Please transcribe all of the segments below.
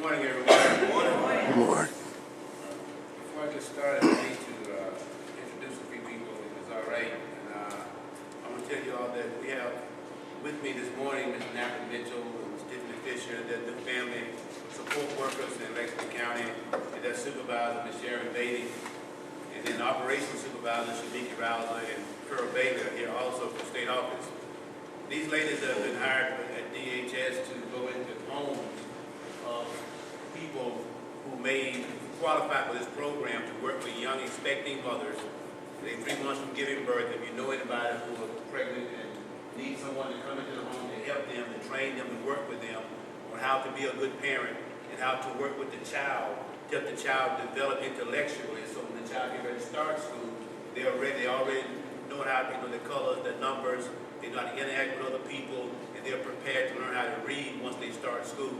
morning, everyone. Good morning. Good morning. Before I get started, I need to introduce a few people, if it's all right. And I want to tell you all that we have with me this morning Ms. Natalie Mitchell and Ms. Tiffany Fisher, their new family support workers in Lexington County, and their supervisor, Ms. Sharon Beatty, and then operations supervisor, Shamiki Rouser, and Pearl Bailey are here also from state office. These ladies have been hired at DHS to go into homes of people who may qualify for this program to work with young expecting mothers. They're 3 months from giving birth. If you know anybody who is pregnant and needs someone to come into the home to help them, to train them, and work with them on how to be a good parent and how to work with the child, to help the child develop intellectually, so when the child gets ready to start school, they already know how to know the colors, the numbers, they know how to interact with other people, and they're prepared to learn how to read once they start school.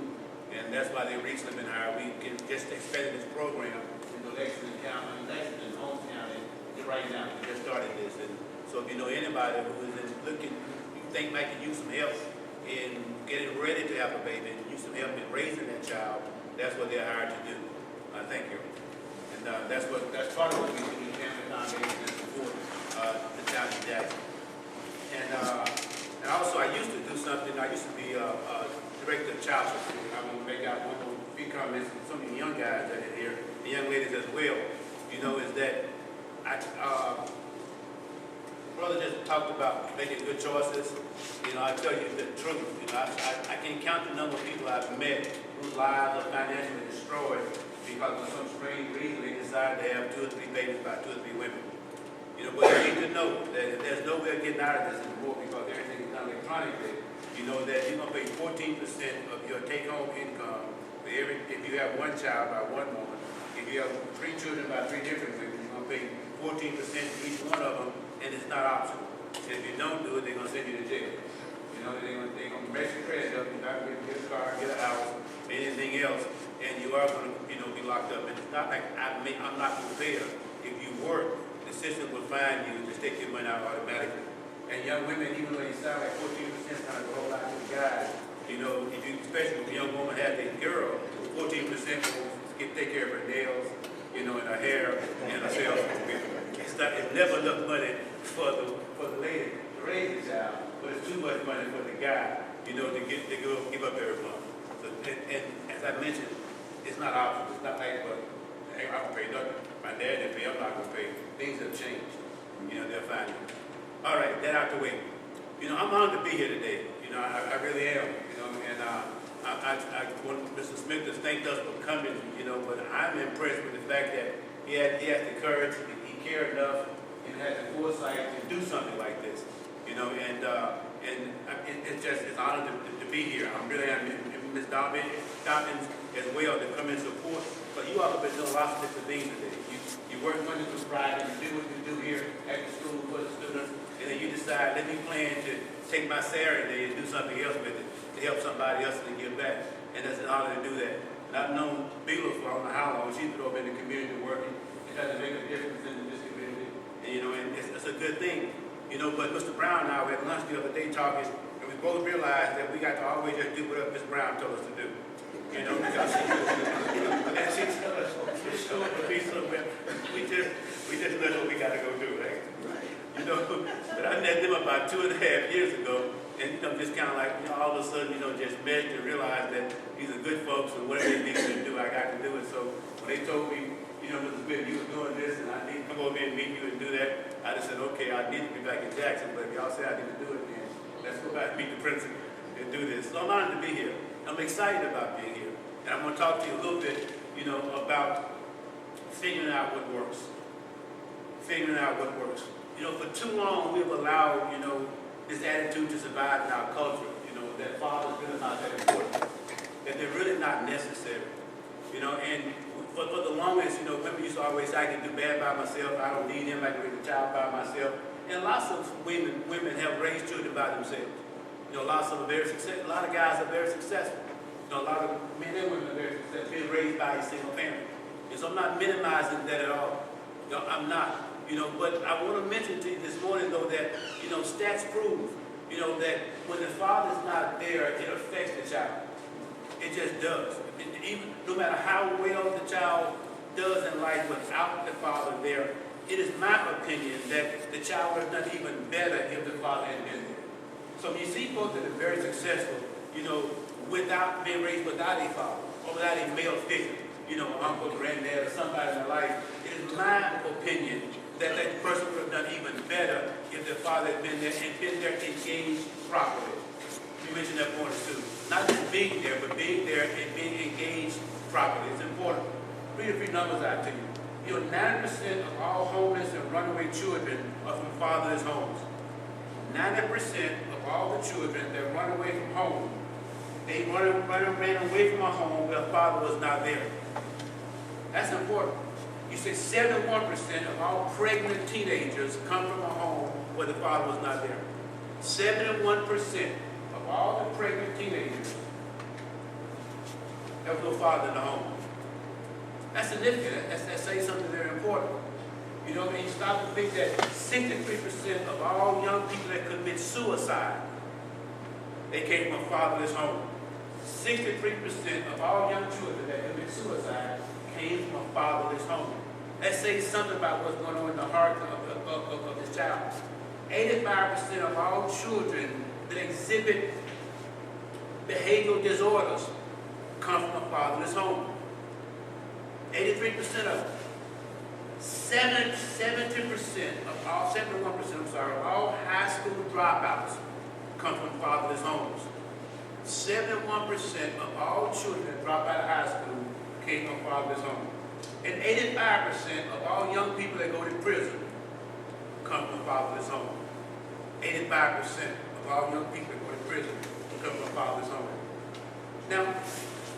And that's why they recently been hired. We can just expanded this program into Lexington County, Lexington, Holmes County, right now. We just started this. And so if you know anybody who is looking, you think might could use some help in getting ready to have a baby, and use some help in raising that child, that's what they're hired to do. Thank you. And that's part of what we do in the Family Foundation and support the town of Jackson. And also, I used to do something. I used to be director of child support. I'm going to make out one more few comments from some of the young guys that are here, the young ladies as well. You know, is that brother just talked about making good choices. You know, I tell you the truth. You know, I can't count the number of people I've met whose lives are financially destroyed because of some strange reason they decide to have 2 or 3 babies by 2 or 3 women. You know, but you need to know that if there's no way of getting out of this anymore because everything is done electronically, you know that you're going to pay 14% of your take-home income for if you have 1 child by 1 woman. If you have 3 children by 3 different women, you're going to pay 14% for each one of them, and it's not optional. And if you don't do it, they're going to send you to jail. You know, they're going to mess your credit up. You're not going to get a car, get a house, anything else, and you are going to, be locked up. And it's not like I'm not prepared. If you work, the system will find you and just take your money out automatically. And young women, even though you sound like 14% kind of a whole lot to the guys, you know, if you, especially if a young woman has a girl, 14% will take care of her nails, you know, and her hair and herself. It's never enough money for the lady to raise the child, but it's too much money for the guy, you know, to give up every month. So, and as I mentioned, it's not optional. It's not like, well, hey, I'm gonna pay nothing. My dad didn't pay. I'm not gonna pay. Things have changed. You know, they'll find you. All right, that out the way. You know, I'm honored to be here today. You know, I really am. You know, and I want Mr. Smith to thank us for coming. You know, but I'm impressed with the fact that he had the courage, he cared enough, and had the foresight to do something like this. You know, and it's an honor to be here. I'm really Ms. Dobbins as well to come and support. But you all have been doing lots of different things today. You work Monday through Friday, you do what you do here at the school for the students, and then you decide, let me plan to take my Saturday and do something else with it, to help somebody else and give back. And it's an honor to do that. And I've known Bila for I don't know how long. She's been over in the community working. It doesn't make a difference in this community. And, you know, and it's a good thing. You know, but Mr. Brown and I were at lunch the other day talking, and we both realized that we got to always just do what Ms. Brown told us to do. You know, because she told us to be somewhere. We just know what we got to go do, right? You know, but I met them about 2.5 years ago, and you know, just kind of like, you know, all of a sudden, you know, just met and realized that these are good folks, and whatever they need to do, I got to do it. So when they told me, you know, Mr. Smith, you were doing this, and I need to come over here and meet you and do that, I just said, okay, I need to be back in Jackson, but if y'all say I need to do it, then let's go back and meet the principal and do this. So I'm honored to be here. I'm excited about being here. And I'm going to talk to you a little bit, you know, about figuring out what works. Figuring out what works. You know, for too long, we've allowed, you know, this attitude to survive in our culture, you know, that fathers really not that important, that they're really not necessary. You know, and for the longest, you know, women used to always say, I can do bad by myself, I don't need him, I can raise a child by myself. And lots of women have raised children by themselves. You know, lots of them are very successful. A lot of guys are very successful. You know, a lot of men and women are very successful, being raised by a single parent. And so I'm not minimizing that at all. You know, I'm not. You know, but I want to mention to you this morning, though, that, you know, stats prove, you know, that when the father's not there, it affects the child. It just does. Even no matter how well the child does in life without the father there, it is my opinion that the child would have done even better if the father had been there. So you see folks that are very successful, without being raised without a father or without a male figure, uncle, granddad, or somebody in their life. It is my opinion that that person would have done even better if their father had been there and been there engaged properly. You mentioned that point too. Not just being there, but being there and being engaged properly. It's important. Read a few numbers out to you. 90% of all homeless and runaway children are from fatherless homes. 90% of all the children that run away from home, they ran away from a home where father was not there. That's important. You say 71% of all pregnant teenagers come from a home where the father was not there. 71% of all the pregnant teenagers, there was no father in the home. That's significant. That says something very important. You stop to think that 63% of all young people that commit suicide, they came from a fatherless home. 63% of all young children that commit suicide came from a fatherless home. That says something about what's going on in the heart of this child. 85% of all children that exhibit behavioral disorders come from a fatherless home. 83% of them. 71% of all high school dropouts come from fatherless homes. 71% of all children that drop out of high school came from fatherless homes. And 85% of all young people that go to prison come from fatherless homes. 85% of all young people that go to prison come from fatherless homes. Now,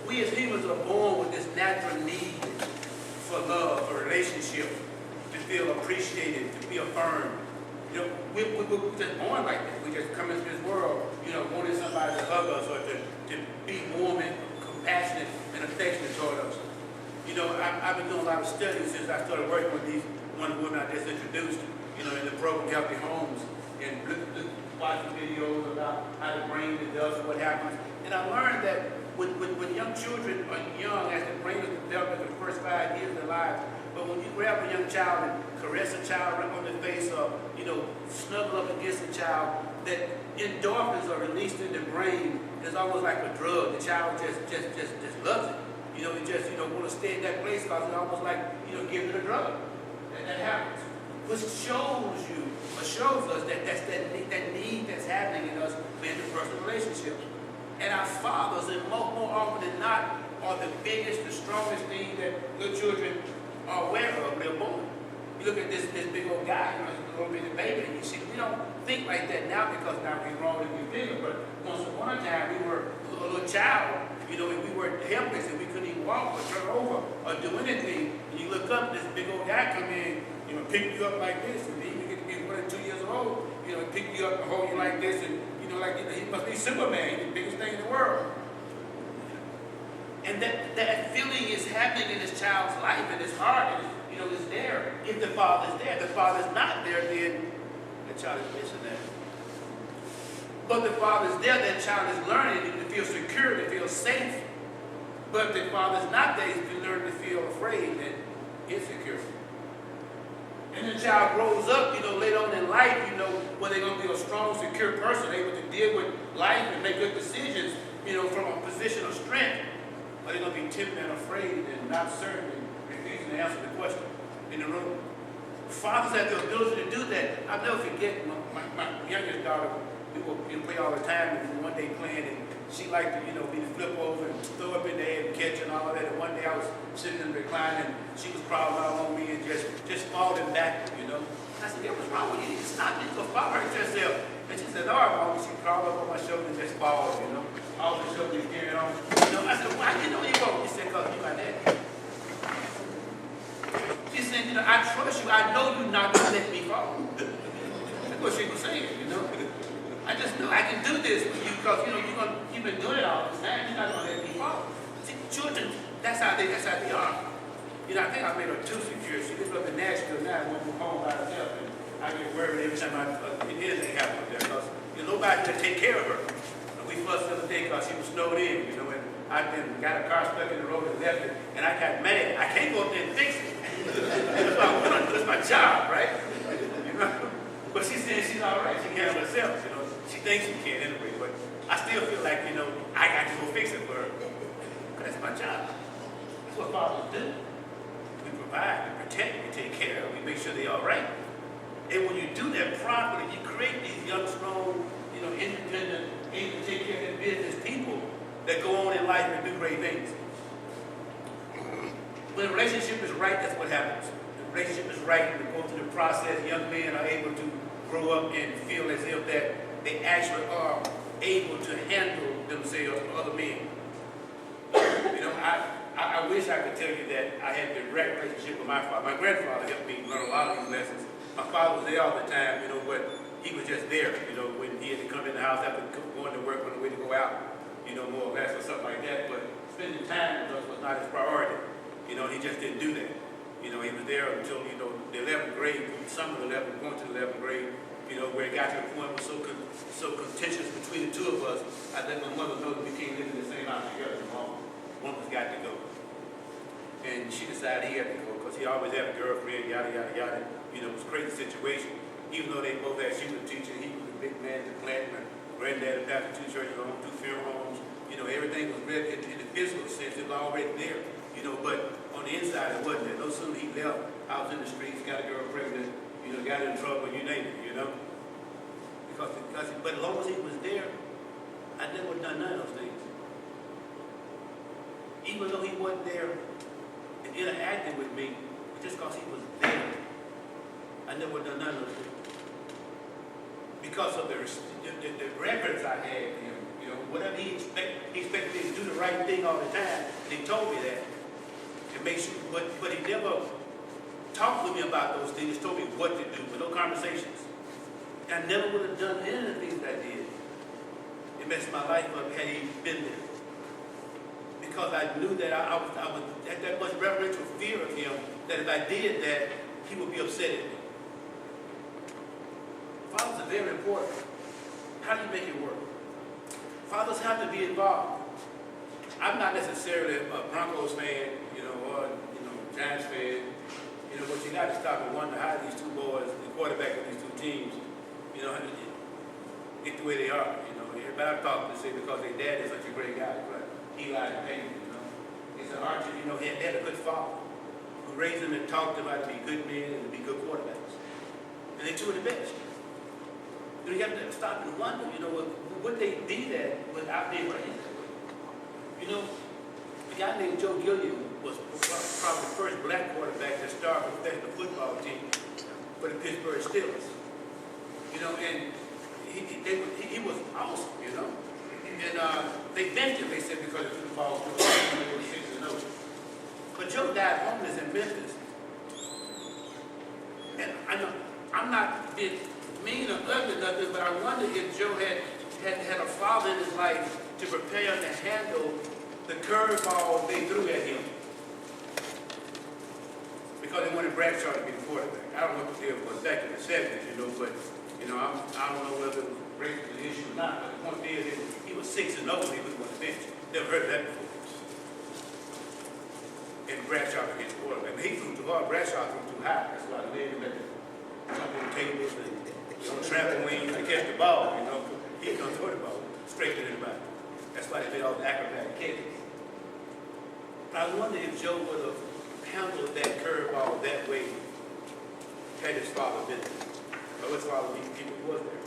we as humans are born with this natural need for love, for relationship, to feel appreciated, to be affirmed. We're just born like that. We just come into this world, wanting somebody to hug us or to be warm and compassionate and affectionate toward us. I've been doing a lot of studies since I started working with these one woman I just introduced, in the program Healthy Homes, and watching videos about how the brain develops and what happens. And I learned that when young children are young, as the brain is developing the first 5 years of their lives, but when you grab a young child and caress a child right on the face or, snuggle up against a child, that endorphins are released in the brain. It's almost like a drug. The child just loves it. It just, want to stay in that place because it's almost like, giving it a drug. That happens. Which shows us that that's that need that's happening in us for interpersonal relationships. And our fathers, and more often than not, are the biggest, the strongest thing that good children are aware of when they're born. You look at this big old guy, this little bitty baby, and you see, we don't think like that now because now we're grown and we're bigger. But once upon a time, we were a little child, and we were helpless and we couldn't even walk or turn over or do anything. And you look up, this big old guy come in, pick you up like this, and then you get to be 1 or 2 years old, pick you up and hold you like this, and he must be Superman. He's the biggest thing in the world. And that feeling is happening in this child's life, and his heart, and is there. If the father's there, if the father's not there, then the child is missing that. But the father's there, that child is learning to feel secure, to feel safe. But if the father's not there, he's learning to feel afraid and insecure. And the child grows up, later on in life, where they're going to be a strong, secure person, able to deal with life and make good decisions, from a position of strength. Or they're going to be timid and afraid and not certain and refusing to answer the question in the room. Fathers have the ability to do that. I'll never forget my youngest daughter. We would play all the time, and one day playing, and she liked to, be the flip over and throw up in the air and catch and all that. And one day I was sitting in the recliner, and she was crawling all on me and just falling back, I said, "Yeah, what's wrong with you? You stop, you go fall, hurt yourself." And she said, "No, Mom." She crawled up on my shoulder and just fall, all the shoulders carrying on. I said, "Why you won't?" She said, "Because you my daddy." She said, "I trust you. I know you're not going to let me fall." That's what she was saying, I just know I can do this with you because, you've been doing it all this time. You're not going to let me fall. See, children, that's how they are. I think I made her too secure. She lives up in Nashville now and went home by herself. And I get worried every time anything happens up there because nobody can take care of her. And we fussed the other day because she was snowed in, and I then got a car stuck in the road and left it, and I got mad. I can't go up there and fix it. That's my job, right? You know? But she's saying she's all right. She can handle herself, you know. She thinks she can anyway, but I still feel like, you know, I got to go fix it for her. Because that's my job. That's what fathers do. We provide, we protect, we take care of, we make sure they're all right. And when you do that properly, you create these young, strong, you know, independent, able to take care of their business people that go on in life and do great things. When a relationship is right, that's what happens. The relationship is right, we go through the process, young men are able to grow up and feel as if that they actually are able to handle themselves or other men. You know, I wish I could tell you that I had a direct relationship with my father. My grandfather helped me learn a lot of these lessons. My father was there all the time, you know, but he was just there, you know, when he had to come in the house after going to work on the way to go out, you know, more or less or something like that. But spending time with us was not his priority. You know, he just didn't do that. You know, he was there until, you know, the 11th grade, some of the 11th, going to the 11th grade, you know, where it got to the point where so contentious between the two of us, I let my mother know that we can't live in the same house together anymore. One of us got to go. And she decided he had to go because he always had a girlfriend, yada, yada, yada. You know, it was a crazy situation. Even though they both had, she was a teacher, he was a big man in the plant, my granddad had pastored 2 churches, owned 2 funeral homes. You know, everything was ready in the physical sense, it was already there. You know, but on the inside it wasn't there. No sooner he left, I was in the streets, got a girl pregnant, you know, got in trouble, you name it, you know. But as long as he was there, I never would have done none of those things. Even though he wasn't there and interacting with me, just because he was there, I never would have done none of those things. Because of the reverence I had for him, you know, whatever he expected me to do the right thing all the time. And he told me that. And make sure, but he never talked with me about those things, told me what to do, but no conversations. I never would have done any of the things that I did. It messed my life up had he been there. Because I knew that I was had that much reverential fear of him that if I did that, he would be upset at me. Fathers are very important. How do you make it work? Fathers have to be involved. I'm not necessarily a Broncos fan, you know, or Giants fan, you know, but you got to stop and wonder how these two boys, the quarterback of these two teams, you know, get the way they are. You know, everybody I've talked to say because their dad is such a great guy, but Eli and Peyton, you know, he said Archie, you know, he had a good father who raised him and taught them how to be good men and to be good quarterbacks, and they two are the best. You know, you have to stop and wonder, you know, would they be that without being raised? You know, a guy named Joe Gilliam was probably the first black quarterback to start a professional football team for the Pittsburgh Steelers. You know, and he was awesome, you know. And they benched him, they said, because he threw the ball to him, 6-0. But Joe died homeless in Memphis. And I'm not being mean or ugly or nothing, but I wonder if Joe had a father in his life to prepare him to handle the curveball they threw at him. Because they wanted Bradshaw to be the quarterback. I don't know what the deal was back in the 70s, you know, but, you know, I don't know whether it was racial issue or not, but the point is, he was 6-0 when he was on the bench. Never heard of that before. And Bradshaw against the quarterback. But he threw too hard. Bradshaw threw too high. That's why they made him jump on tables and on trampolines to catch the ball, you know. He couldn't throw the ball straight to the body. That's why they did all the acrobatic catches. But I wonder if Joe would have handled that curveball that way had his father been there. Or his father he was there.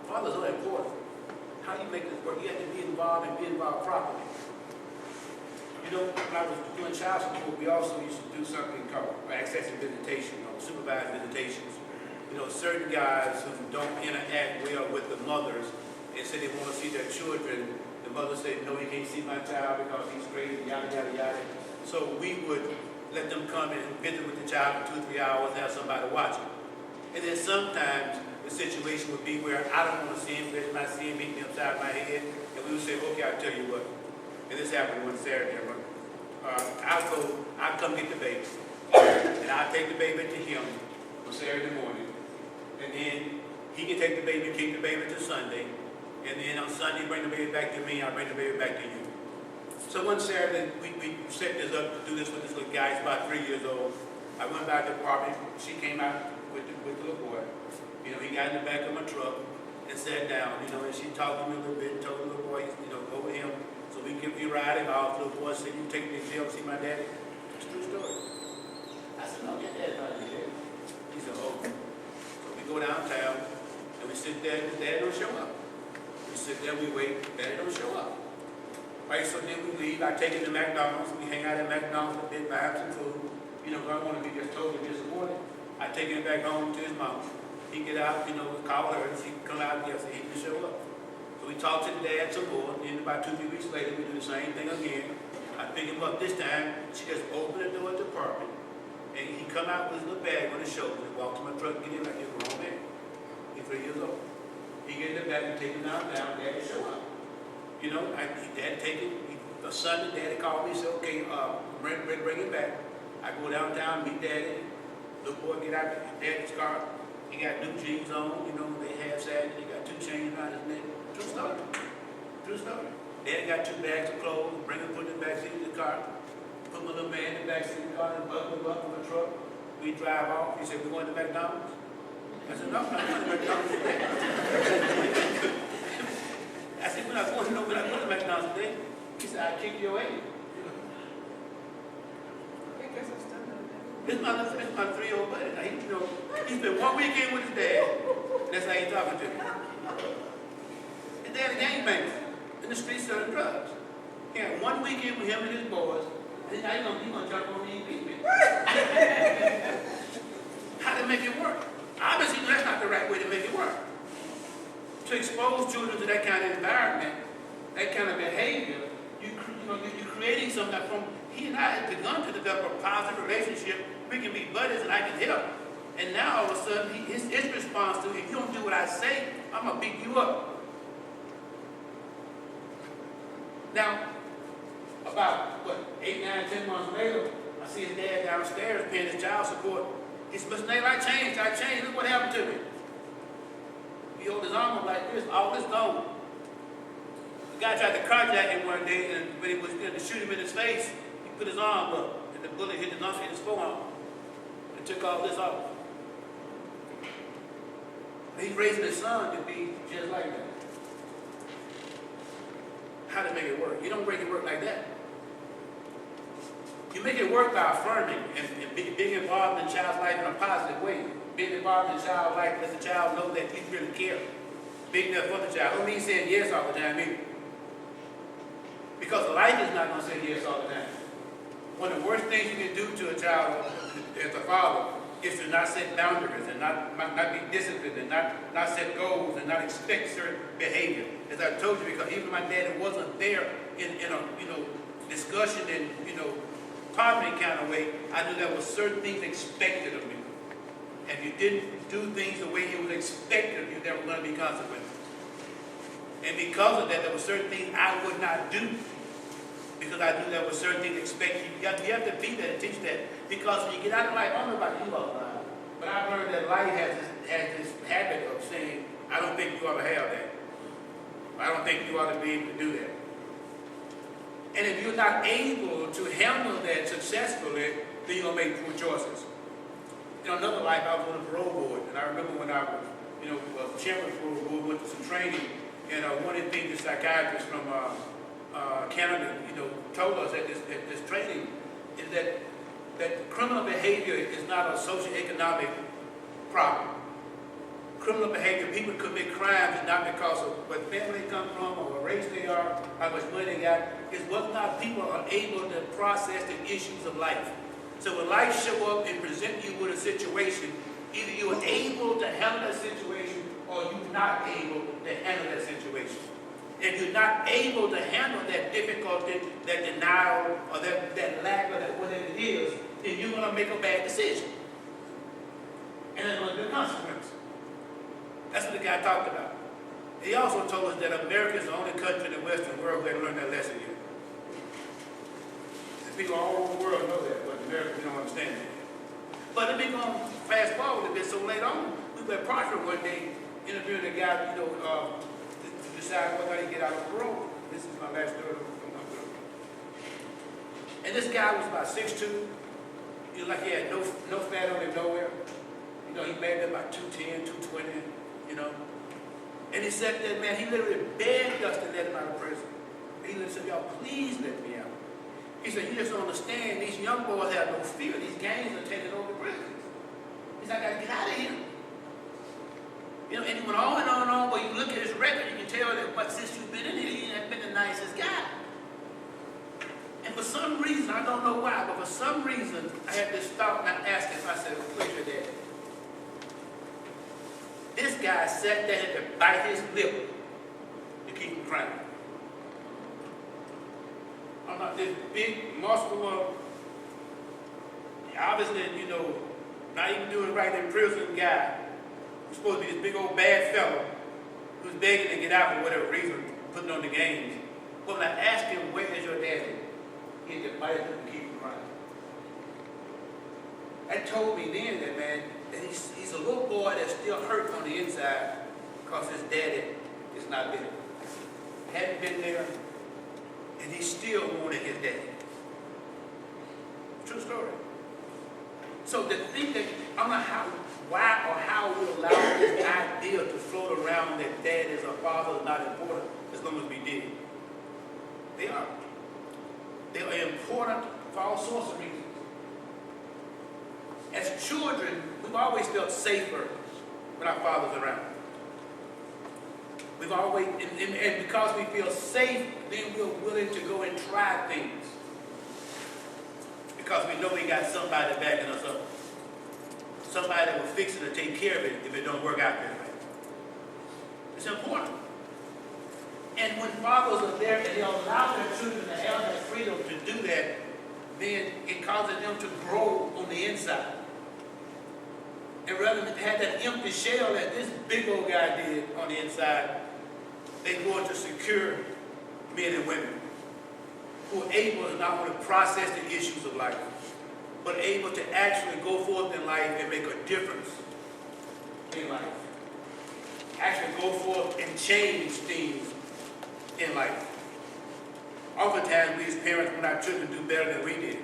Fathers are important. How do you make this work? You have to be involved and be involved properly. You know, when I was doing child support, we also used to do something called access and visitation, or supervised visitations. You know, certain guys who don't interact well with the mothers and say they want to see their children, the mother said, no, you can't see my child because he's crazy, yada, yada, yada. So we would let them come and visit with the child for 2 or 3 hours, have somebody watch him. And then sometimes the situation would be where I don't want to see him, because I see him beat me upside my head, and we would say, okay, I'll tell you what. And this happened one Saturday. I'll come get the baby. And I'll take the baby to him on Saturday morning. And then he can take the baby, keep the baby till Sunday. And then on Sunday, bring the baby back to me, I'll bring the baby back to you. So one Saturday, we set this up to do this with this little guy. He's about 3 years old. I went by the apartment. She came out with the little boy. You know, he got in the back of my truck and sat down, you know, and she talked to me a little bit, told the little boy, you know, go with him. So we ride him off. The little boy said, you take me to jail, see my daddy. It's a true story. I said, no, your dad's not here. He said, oh. So we go downtown and we sit there and his dad don't show up. We sit there, we wait, daddy don't show up. Right, so then we leave. I take him to McDonald's. We hang out at McDonald's a bit, buy him some food. You know, I don't want to be just totally disappointed. I take him back home to his mom. He get out, you know, call her, and she come out and say he didn't show up. So we talk to the dad some more, and then about 2-3 weeks later, we do the same thing again. I pick him up this time. She just opened the door at the apartment, and he come out with his little bag on his shoulder and walk to my truck and get in like he's a grown man. He's 3 years old. He get in the back and take him downtown. Daddy show up. You know, Dad take him. A Sunday, Daddy called me and said, okay, bring him back. I go downtown, meet Daddy. Little boy get out of Daddy's car. He got new jeans on, you know, they half sagging. He got 2 chains around his neck. True story. True story. Daddy got 2 bags of clothes, bring him, put him in the back seat of the car. Put my little man in the back seat of the car and buckle him up in the truck. We drive off. He said, we going to McDonald's? I said, no, I'm not going to McDonald's today. I said, we're not going to McDonald's today. He said, I'll kick your ass. This my 3-year-old buddy. Now, you know, he spent 1 weekend with his dad. That's how he's talking to me. His dad a gangbanger in the streets selling drugs. He had 1 weekend with him and his boys. And now he's gonna jump on me and beat me. How to make it work? Obviously, that's not the right way to make it work. To expose children to that kind of environment, that kind of behavior, you're creating something from. He and I had begun to develop a positive relationship. We can be buddies and I can help. And now all of a sudden, his response to, if you don't do what I say, I'm going to beat you up. Now, about, 8, 9, 10 months later, I see his dad downstairs paying his child support. He said, Mr. Nail, I changed. Look what happened to me. He held his arm up like this, all this gone. The guy tried to carjack him one day, and when he was going to shoot him in his face, he put his arm up, and the bullet hit his forearm, and took all this off. And he's raising his son to be just like that. How to make it work? You don't make it work like that. You make it work by affirming and being involved in the child's life in a positive way. Being involved in the child's life, let the child know that you really care. Being there for the child. Don't mean saying yes all the time either. Because life is not going to say yes all the time. One of the worst things you can do to a child as a father is to not set boundaries and not be disciplined and not set goals and not expect certain behavior. As I told you, because even my daddy wasn't there in a discussion and taught me kind of way, I knew there were certain things expected of me. And if you didn't do things the way it was expected of you, there were going to be consequences. And because of that, there were certain things I would not do. Because I knew there were certain things expected. You have to be there to teach that. Because when you get out of life, I don't know about you all, but I've learned that life has this habit of saying, I don't think you ought to have that. I don't think you ought to be able to do that. And if you're not able to handle that successfully, then you're going to make poor choices. In another life, I was on the parole board, and I remember when I was chairman of the parole board, went to some training, and one of the things the psychiatrist from Canada, told us at this training is that criminal behavior is not a socioeconomic problem. Criminal behavior, people commit crimes not because of what family they come from or what race they are, how much money they got. It's whether or not people are able to process the issues of life. So when life show up and present you with a situation, either you are able to handle that situation or you're not able to handle that situation. If you're not able to handle that difficulty, that denial, or that lack of that whatever it is, then you're going to make a bad decision. And there's going to be a consequence. That's what the guy talked about. He also told us that America is the only country in the Western world who hasn't learned that lesson yet. And people all over the world know that, but America, we don't understand that. But let me go fast forward a bit. So later on, we were at Parkland one day interviewing a guy, to decide whether he get out of parole. This is my last story. And this guy was about 6'2". He was like he had no fat on him nowhere. You know, he made it about 210, 220, you know. And he said that, man, he literally begged us to let him out of prison. He literally said, y'all, please let me out. He said, you just don't understand. These young boys have no fear. These gangs are taking over prisons. He said, I got to get out of here. You know, and he went on and on and on. But you look at his record, you can tell that since you've been in here, he hasn't been the nicest guy. And for some reason, I don't know why, but for some reason, I had this thought and I asked him, I said, where's your dad? This guy sat there and had to bite his lip to keep from crying. I'm not this big, muscular, obviously, you know, not even doing right in prison guy, who's supposed to be this big old bad fellow, who's begging to get out for whatever reason, putting on the games. But when I asked him, where is your daddy? He had to bite his lip to keep from crying. That told me then that, man, that he's a little boy that's still hurt on the inside because his daddy is not there. Hadn't been there, and he still wanted his daddy. True story. So to think that, I don't know why or how we allow this idea to float around that dad is a father is not important as long as we did. They are. They are important for all sorts of reasons. As children, we've always felt safer when our father's around. We've always, and because we feel safe, then we're willing to go and try things. Because we know we got somebody backing us up. Somebody that will fix it and take care of it if it don't work out that way. It's important. And when fathers are there and they allow their children to have that freedom to do that, then it causes them to grow on the inside. And rather than have that empty shell that this big old guy did on the inside, they go into secure men and women who are able to not only process the issues of life, but able to actually go forth in life and make a difference in life. Actually go forth and change things in life. Oftentimes, we as parents want our children to do better than we did.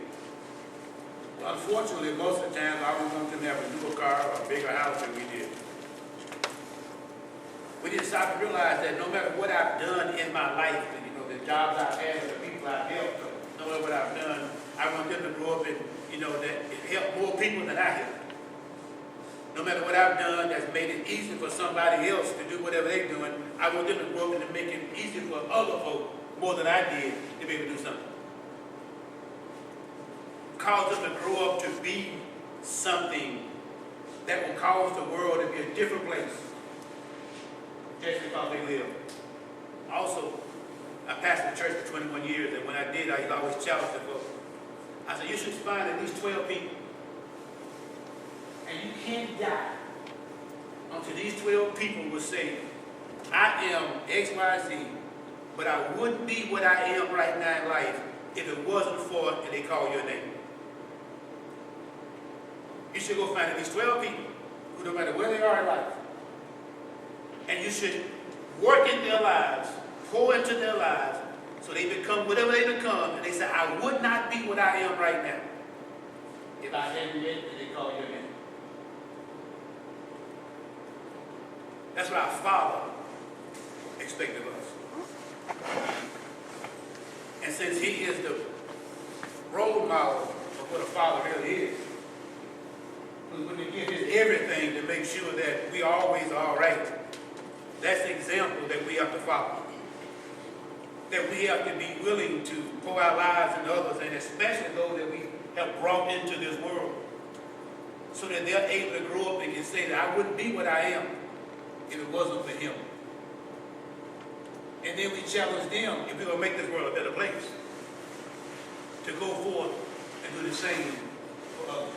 Unfortunately, most of the time, I always want them to have a newer car or a bigger house than we did. We didn't start to realize that no matter what I've done in my life, you know, the jobs I've had, the people I've helped, no matter what I've done, I want them to grow up and, you know, that it helped more people than I helped. No matter what I've done that's made it easy for somebody else to do whatever they're doing, I want them to grow up and make it easy for other folk more than I did to be able to do something. Cause them to grow up to be something that will cause the world to be a different place just because they live. Also, I pastored a church for 21 years, and when I did, I always challenged the folks. I said, you should find at least 12 people. And you can't die until these 12 people will say, I am X, Y, Z, but I wouldn't be what I am right now in life if it wasn't for, and they call your name. You should go find at least 12 people who, no matter where they are in life, and you should work in their lives, pour into their lives, so they become whatever they become, and they say, I would not be what I am right now if I hadn't been, and they call your name. That's what our Father expected of us. And since He is the role model of what a father really is, when He gives His everything to make sure that we always are all right, that's the example that we have to follow. That we have to be willing to pour our lives into others, and especially those that we have brought into this world, so that they're able to grow up and can say that I wouldn't be what I am if it wasn't for Him. And then we challenge them, if we're going to make this world a better place, to go forth and do the same for others.